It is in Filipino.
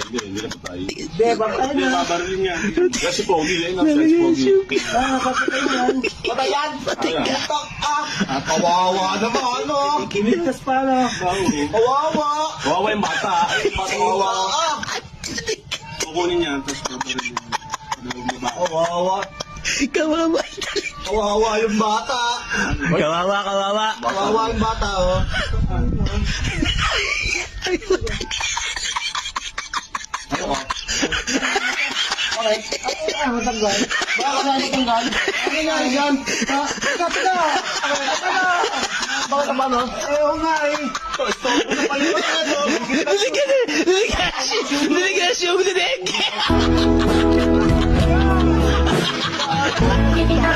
Hindi na patay. Hindi, babarilin yan. Kasi pogi yan, ang size pogi. Patay yan. Patay yan. Putak kawawa naman, ano? Kinigtas pa, no? Kawawa. Kawawa yung bata. Kawawa ka. Kukunin yan, tapos babarilin yan. Kawawa. Kawawa. Kawawa yung bata. Kawawa. Kawawa yung bata, oh. Okay. Ano tanggal? Bakit na tanggal? Ano nga yan? Kapit na! Bakit naman, no? Ayaw nga eh. Stop na pala yun. Niligas yung dinig! Kita